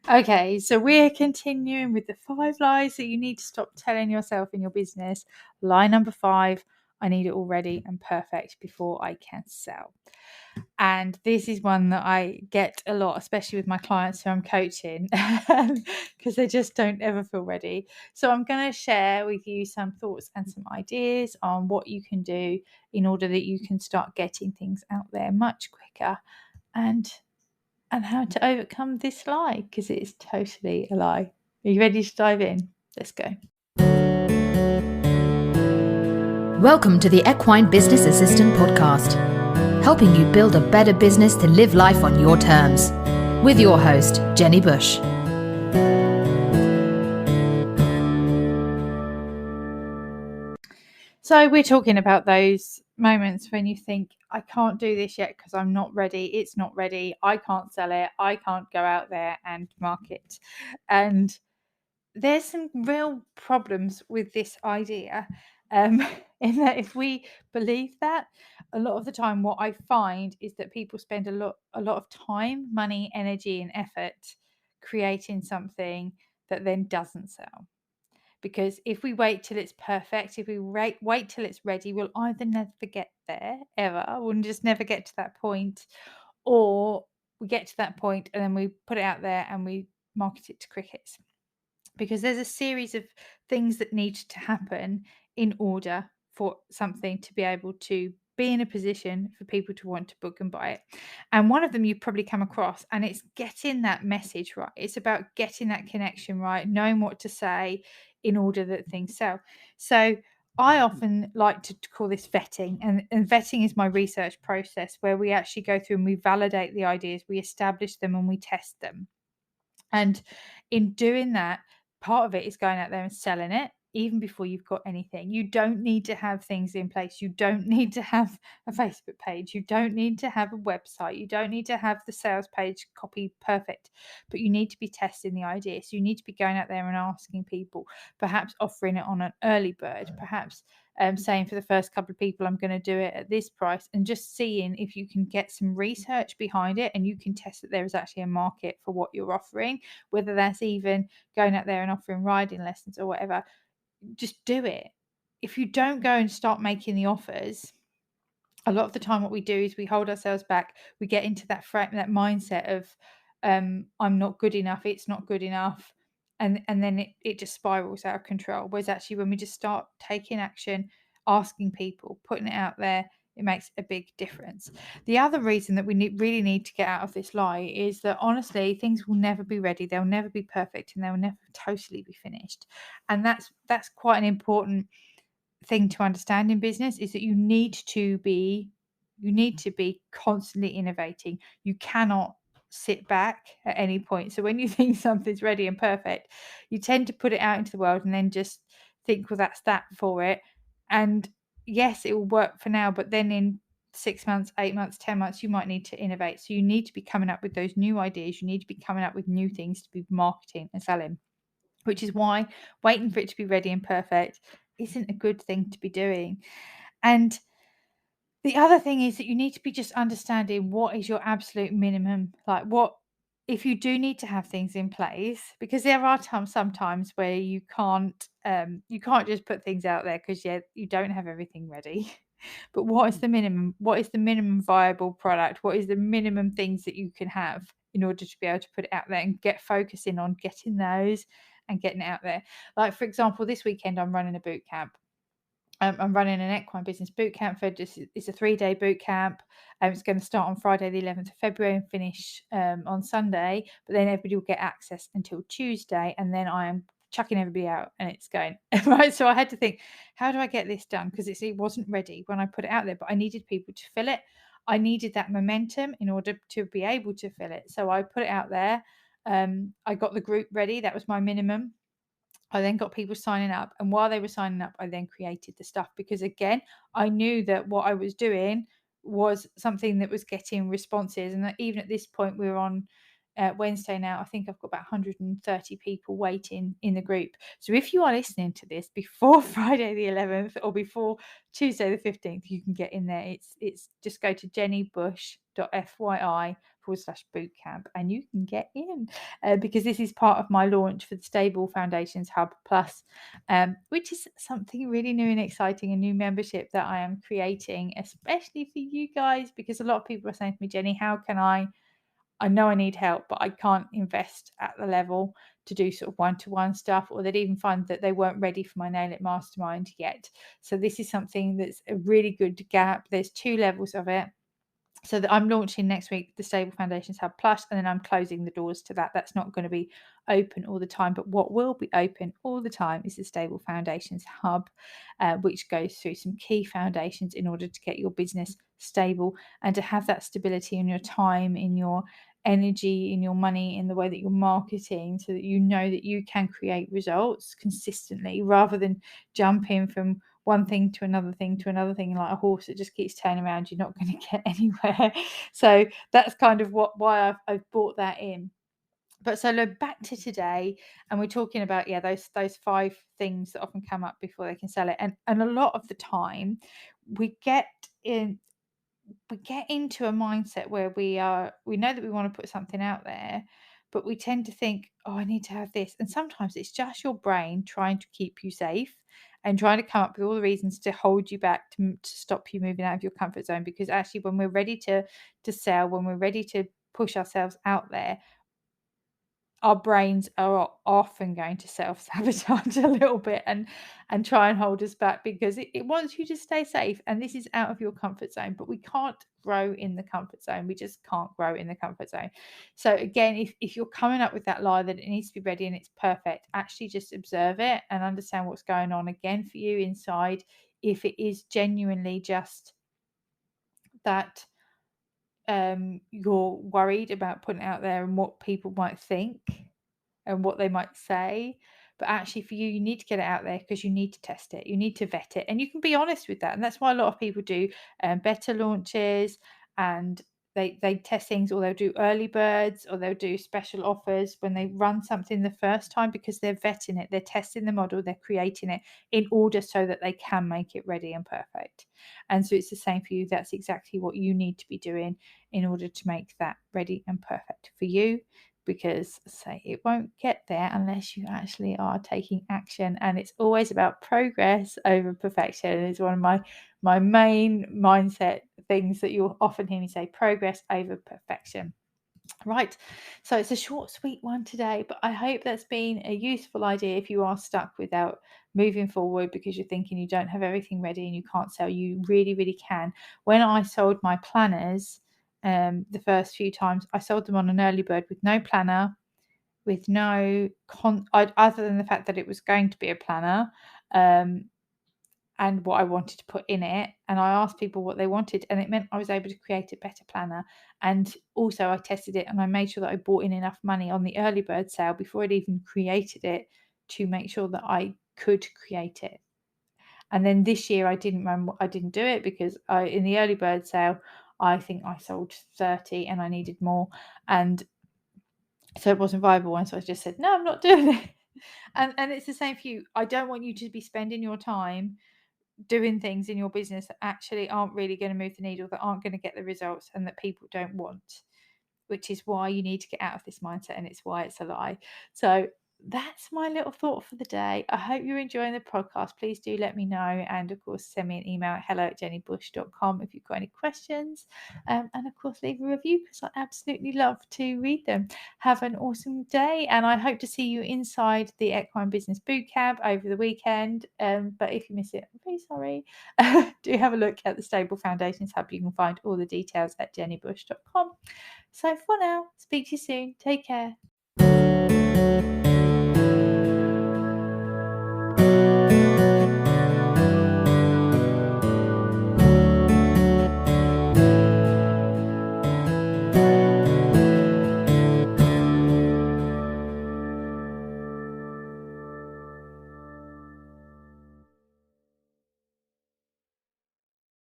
Okay, so we're continuing with the 5 lies that you need to stop telling yourself in your business. Lie number 5, I need it all ready and perfect before I can sell. And this is one that I get a lot, especially with my clients who I'm coaching, because they just don't ever feel ready. So I'm going to share with you some thoughts and some ideas on what you can do in order that you can start getting things out there much quicker and how to overcome this lie, because it is totally a lie. Are you ready to dive in? Let's go. Welcome to the Equine Business Assistant Podcast, helping you build a better business to live life on your terms. With your host, Jenny Bush. So we're talking about those moments when you think, I can't do this yet because I'm not ready. It's not ready. I can't sell it. I can't go out there and market. And there's some real problems with this idea, in that if we believe that, a lot of the time what I find is that people spend a lot of time, money, energy and effort creating something that then doesn't sell. Because if we wait till it's perfect, if we wait till it's ready, we'll either never get there ever, we'll just never get to that point, or we get to that point and then we put it out there and we market it to crickets. Because there's a series of things that need to happen in order for something to be able to be in a position for people to want to book and buy it. And one of them you've probably come across, and it's getting that message right. It's about getting that connection right, knowing what to say in order that things sell. So I often like to call this vetting, and vetting is my research process where we actually go through and we validate the ideas, we establish them and we test them. And in doing that, part of it is going out there and selling it even before you've got anything. You don't need to have things in place. You don't need to have a Facebook page. You don't need to have a website. You don't need to have the sales page copy perfect, but you need to be testing the idea. So you need to be going out there and asking people, perhaps offering it on an early bird, perhaps saying for the first couple of people, I'm going to do it at this price, and just seeing if you can get some research behind it and you can test that there is actually a market for what you're offering, whether that's even going out there and offering riding lessons or whatever. Just do it. If you don't go and start making the offers, a lot of the time what we do is we hold ourselves back. We get into that mindset of I'm not good enough, it's not good enough, and then it just spirals out of control. Whereas actually when we just start taking action, asking people, putting it out there, it makes a big difference. The other reason that we really need to get out of this lie is that honestly things will never be ready, they'll never be perfect, and they'll never totally be finished. And that's quite an important thing to understand in business, is that you need to be constantly innovating. You cannot sit back at any point. So when you think something's ready and perfect, you tend to put it out into the world and then just think, well, that's that for it. And yes, it will work for now, but then in 6 months, 8 months, 10 months, you might need to innovate. So you need to be coming up with those new ideas. You need to be coming up with new things to be marketing and selling, which is why waiting for it to be ready and perfect isn't a good thing to be doing. And the other thing is that you need to be just understanding what is your absolute minimum. Like, what if you do need to have things in place, because there are sometimes where you can't just put things out there because you don't have everything ready. But what is the minimum? What is the minimum viable product? What is the minimum things that you can have in order to be able to put it out there and get focusing on getting those and getting it out there? Like, for example, this weekend I'm running a boot camp. I'm running an equine business boot camp it's a 3-day boot camp. It's going to start on Friday, the 11th of February, and finish on Sunday. But then everybody will get access until Tuesday, and then I am chucking everybody out, and it's going right. So I had to think, how do I get this done? Because it wasn't ready when I put it out there, but I needed people to fill it. I needed that momentum in order to be able to fill it. So I put it out there. I got the group ready. That was my minimum. I then got people signing up, and while they were signing up, I then created the stuff, because again, I knew that what I was doing was something that was getting responses, and that even at this point we were on Wednesday now, I think I've got about 130 people waiting in the group. So if you are listening to this before Friday the 11th or before Tuesday the 15th, you can get in there. It's just go to jennybush.fyi/bootcamp and you can get in, because this is part of my launch for the Stable Foundations Hub Plus, which is something really new and exciting, a new membership that I am creating, especially for you guys, because a lot of people are saying to me, Jenny, how can I know I need help, but I can't invest at the level to do sort of one-to-one stuff, or they'd even find that they weren't ready for my Nail It Mastermind yet. So this is something that's a really good gap. There's 2 levels of it. So that I'm launching next week the Stable Foundations Hub Plus, and then I'm closing the doors to that. That's not going to be open all the time, but what will be open all the time is the Stable Foundations Hub, which goes through some key foundations in order to get your business stable and to have that stability in your time, in your energy, in your money, in the way that you're marketing, so that you know that you can create results consistently rather than jumping from one thing to another thing to another thing, like a horse that just keeps turning around. You're not going to get anywhere. So that's kind of why I've brought that in. But so look back to today, and we're talking about those 5 things that often come up before they can sell it, and a lot of the time we get into a mindset where we know that we want to put something out there, but we tend to think, oh, I need to have this. And sometimes it's just your brain trying to keep you safe and trying to come up with all the reasons to hold you back, to stop you moving out of your comfort zone. Because actually, when we're ready to sell, when we're ready to push ourselves out there, our brains are often going to self-sabotage a little bit and try and hold us back, because it wants you to stay safe, and this is out of your comfort zone. But we can't grow in the comfort zone. We just can't grow in the comfort zone. So again, if you're coming up with that lie that it needs to be ready and it's perfect, actually just observe it and understand what's going on again for you inside. If it is genuinely just that you're worried about putting it out there and what people might think and what they might say, but actually for you, you need to get it out there because you need to test it, you need to vet it, and you can be honest with that. And that's why a lot of people do better launches, and they test things, or they'll do early birds, or they'll do special offers when they run something the first time, because they're vetting it, they're testing the model, they're creating it in order so that they can make it ready and perfect. And so it's the same for you. That's exactly what you need to be doing in order to make that ready and perfect for you, because say it won't get there unless you actually are taking action. And it's always about progress over perfection. It's one of my main mindset things that you'll often hear me say: progress over perfection. Right, so it's a short, sweet one today, but I hope that's been a useful idea if you are stuck without moving forward because you're thinking you don't have everything ready and you can't sell. You really, really can. When I sold my planners, the first few times, I sold them on an early bird with no planner, with no other than the fact that it was going to be a planner, and what I wanted to put in it. And I asked people what they wanted, and it meant I was able to create a better planner. And also I tested it, and I made sure that I brought in enough money on the early bird sale before I'd even created it to make sure that I could create it. And then this year I didn't do it because in the early bird sale, I think I sold 30 and I needed more. And so it wasn't viable. And so I just said, no, I'm not doing it. And it's the same for you. I don't want you to be spending your time doing things in your business that actually aren't really going to move the needle, that aren't going to get the results, and that people don't want, which is why you need to get out of this mindset, and it's why it's a lie. So that's my little thought for the day. I hope you're enjoying the podcast. Please do let me know, and of course send me an email at hello@jennybush.com if you've got any questions, and of course leave a review because I absolutely love to read them. Have an awesome day, and I hope to see you inside the Equine Business Bootcamp over the weekend, but if you miss it, I'm very sorry. Do have a look at the Stable Foundations Hub. You can find all the details at jennybush.com. So for now, speak to you soon. Take care.